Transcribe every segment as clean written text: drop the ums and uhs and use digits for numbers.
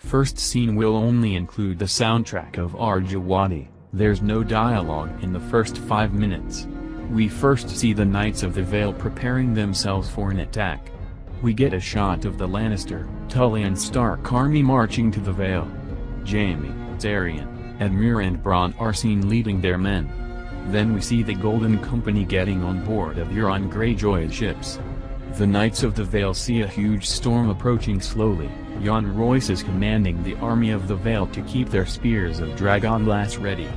First scene will only include the soundtrack of Arjawadi. There's no dialogue in the first 5 minutes. We first see the Knights of the Vale preparing themselves for an attack. We get a shot of the Lannister, Tully and Stark army marching to the Vale. Jaime, Tyrion, Edmure and Bronn are seen leading their men. Then we see the Golden Company getting on board of Euron Greyjoy's ships. The Knights of the Vale see a huge storm approaching slowly. Yohn Royce is commanding the army of the Vale to keep their spears of Dragonglass ready.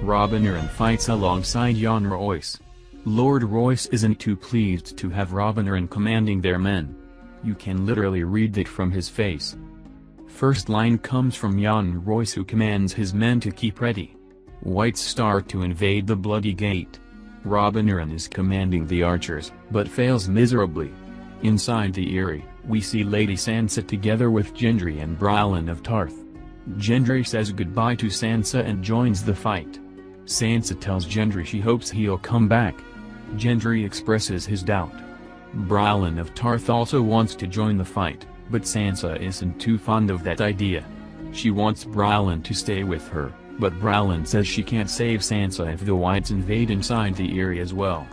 Robin Arryn fights alongside Yohn Royce. Lord Royce isn't too pleased to have Robin Arryn commanding their men. You can literally read that from his face. First line comes from Yohn Royce, who commands his men to keep ready. Whites start to invade the Bloody Gate. Robin Arryn is commanding the archers, but fails miserably. Inside the Eyrie, we see Lady Sansa together with Gendry and Briallyn of Tarth. Gendry says goodbye to Sansa and joins the fight. Sansa tells Gendry she hopes he'll come back. Gendry expresses his doubt. Briallyn of Tarth also wants to join the fight, but Sansa isn't too fond of that idea. She wants Briallyn to stay with her, but Briallyn says she can't save Sansa if the Whites invade inside the Eyrie as well.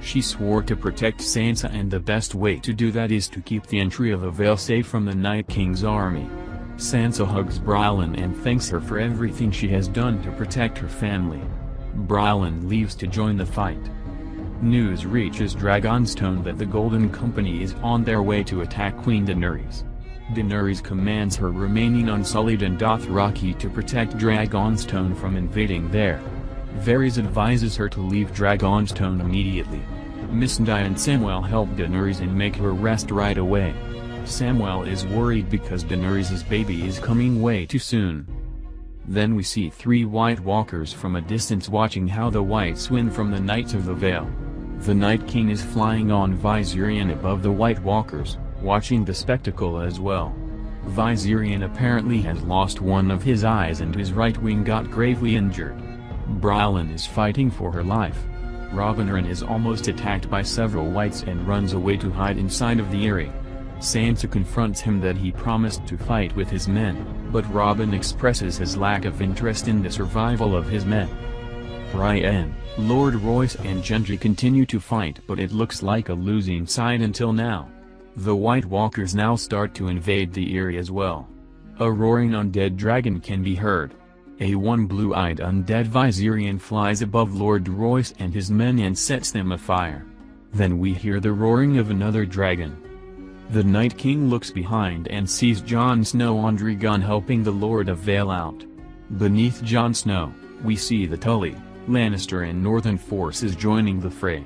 She swore to protect Sansa, and the best way to do that is to keep the entry of the Vale safe from the Night King's army. Sansa hugs Briallyn and thanks her for everything she has done to protect her family. Briallyn leaves to join the fight. News reaches Dragonstone that the Golden Company is on their way to attack Queen Daenerys. Daenerys commands her remaining Unsullied and Dothraki to protect Dragonstone from invading there. Varys advises her to leave Dragonstone immediately. Missandei and Samwell help Daenerys and make her rest right away. Samwell is worried because Daenerys' baby is coming way too soon. Then we see 3 White Walkers from a distance watching how the Whites win from the Knights of the Vale. The Night King is flying on Viserion above the White Walkers, watching the spectacle as well. Viserion apparently has lost one of his eyes and his right wing got gravely injured. Briallyn is fighting for her life. Robin Arryn is almost attacked by several Whites and runs away to hide inside of the Eyrie. Sansa confronts him that he promised to fight with his men, but Robin expresses his lack of interest in the survival of his men. Brienne, Lord Royce and Gendry continue to fight, but it looks like a losing side until now. The White Walkers now start to invade the Eyrie as well. A roaring undead dragon can be heard. One blue-eyed undead Viserion flies above Lord Royce and his men and sets them afire. Then we hear the roaring of another dragon. The Night King looks behind and sees Jon Snow on Drogon helping the Lord of Vale out. Beneath Jon Snow, we see the Tully, Lannister and Northern forces joining the fray.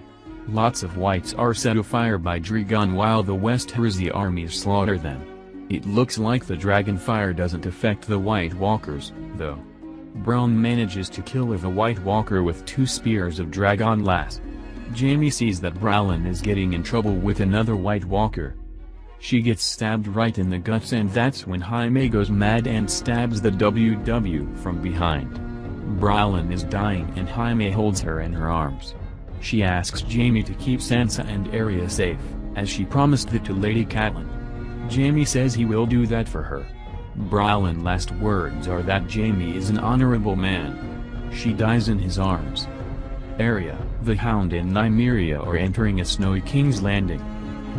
Lots of Whites are set afire by Drogon while the Westerosi armies slaughter them. It looks like the dragon fire doesn't affect the White Walkers, though. Bronn manages to kill a White Walker with 2 spears of Dragonglass. Jaime sees that Briallyn is getting in trouble with another White Walker. She gets stabbed right in the guts, and that's when Jaime goes mad and stabs the WW from behind. Briallyn is dying and Jaime holds her in her arms. She asks Jaime to keep Sansa and Arya safe, as she promised it to Lady Catelyn. Jaime says he will do that for her. Briallyn's last words are that Jaime is an honorable man. She dies in his arms. Arya, the Hound and Nymeria are entering a snowy King's Landing.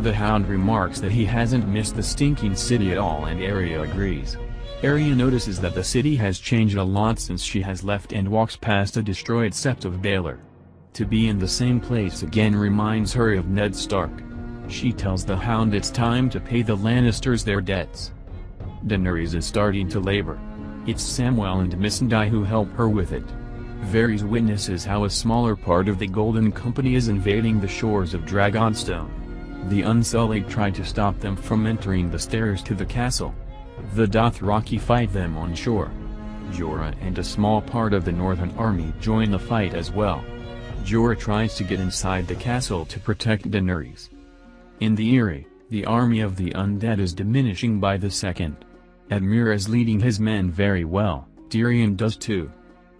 The Hound remarks that he hasn't missed the stinking city at all, and Arya agrees. Arya notices that the city has changed a lot since she has left and walks past a destroyed Sept of Baelor. To be in the same place again reminds her of Ned Stark. She tells the Hound it's time to pay the Lannisters their debts. Daenerys is starting to labor. It's Samwell and Missandei who help her with it. Varys witnesses how a smaller part of the Golden Company is invading the shores of Dragonstone. The Unsullied try to stop them from entering the stairs to the castle. The Dothraki fight them on shore. Jorah and a small part of the Northern army join the fight as well. Jorah tries to get inside the castle to protect Daenerys. In the Eyrie, the army of the undead is diminishing by the second. Edmure is leading his men very well, Tyrion does too.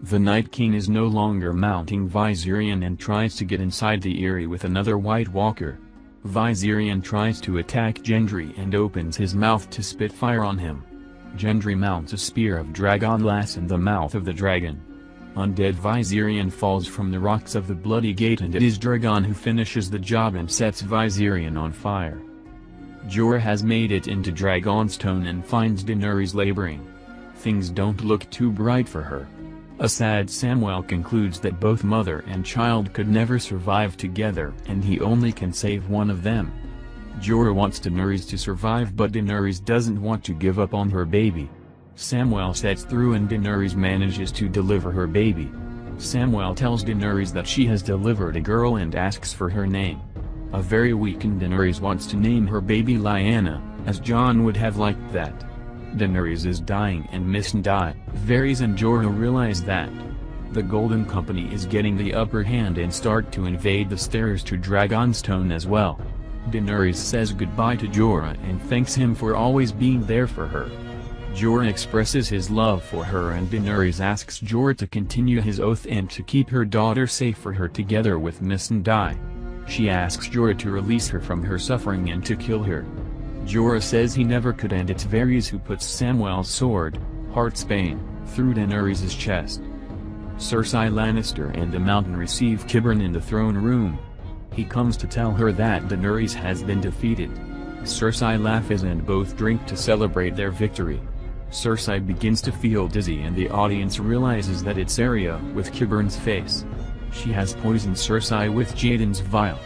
The Night King is no longer mounting Viserion and tries to get inside the Eyrie with another White Walker. Viserion tries to attack Gendry and opens his mouth to spit fire on him. Gendry mounts a spear of Dragonglass in the mouth of the dragon. Undead Viserion falls from the rocks of the Bloody Gate, and it is Drogon who finishes the job and sets Viserion on fire. Jorah has made it into Dragonstone and finds Daenerys laboring. Things don't look too bright for her. A sad Samwell concludes that both mother and child could never survive together and he only can save one of them. Jorah wants Daenerys to survive, but Daenerys doesn't want to give up on her baby. Samwell sets through and Daenerys manages to deliver her baby. Samwell tells Daenerys that she has delivered a girl and asks for her name. A very weakened Daenerys wants to name her baby Lyanna, as Jon would have liked that. Daenerys is dying and Missandei, Varys and Jorah realize that the Golden Company is getting the upper hand and start to invade the stairs to Dragonstone as well. Daenerys says goodbye to Jorah and thanks him for always being there for her. Jorah expresses his love for her and Daenerys asks Jorah to continue his oath and to keep her daughter safe for her together with Missandei. She asks Jorah to release her from her suffering and to kill her. Jorah says he never could, and it's Varys who puts Samwell's sword, Heartsbane, through Daenerys' chest. Cersei Lannister and the Mountain receive Qyburn in the throne room. He comes to tell her that Daenerys has been defeated. Cersei laughs and both drink to celebrate their victory. Cersei begins to feel dizzy and the audience realizes that it's Arya with Qyburn's face. She has poisoned Cersei with Jaehaerys vial.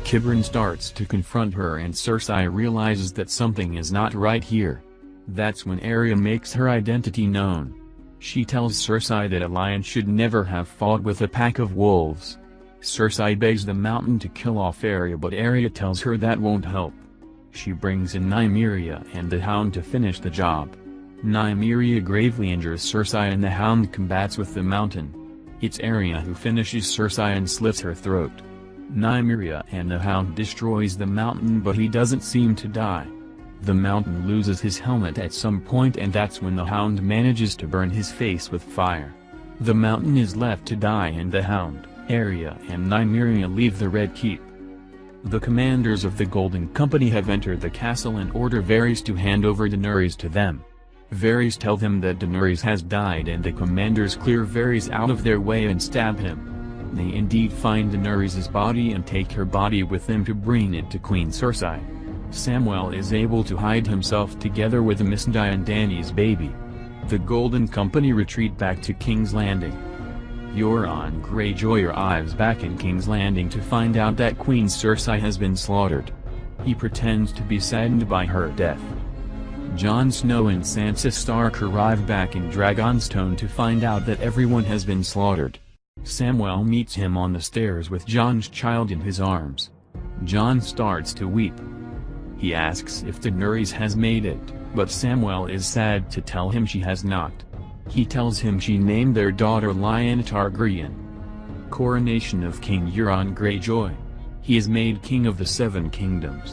Qyburn starts to confront her and Cersei realizes that something is not right here. That's when Arya makes her identity known. She tells Cersei that a lion should never have fought with a pack of wolves. Cersei begs the Mountain to kill off Arya, but Arya tells her that won't help. She brings in Nymeria and the Hound to finish the job. Nymeria gravely injures Cersei and the Hound combats with the Mountain. It's Arya who finishes Cersei and slits her throat. Nymeria and the Hound destroys the Mountain, but he doesn't seem to die. The Mountain loses his helmet at some point, and that's when the Hound manages to burn his face with fire. The Mountain is left to die and the Hound, Arya and Nymeria leave the Red Keep. The commanders of the Golden Company have entered the castle and order Varys to hand over Daenerys to them. Varys tell them that Daenerys has died and the commanders clear Varys out of their way and stab him. They indeed find Daenerys' body and take her body with them to bring it to Queen Cersei. Samwell is able to hide himself together with Missandei and Dany's baby. The Golden Company retreat back to King's Landing. Euron Greyjoy arrives back in King's Landing to find out that Queen Cersei has been slaughtered. He pretends to be saddened by her death. Jon Snow and Sansa Stark arrive back in Dragonstone to find out that everyone has been slaughtered. Samwell meets him on the stairs with Jon's child in his arms. Jon starts to weep. He asks if Daenerys has made it, but Samwell is sad to tell him she has not. He tells him she named their daughter Lyanna Targaryen. Coronation of King Euron Greyjoy. He is made king of the Seven Kingdoms.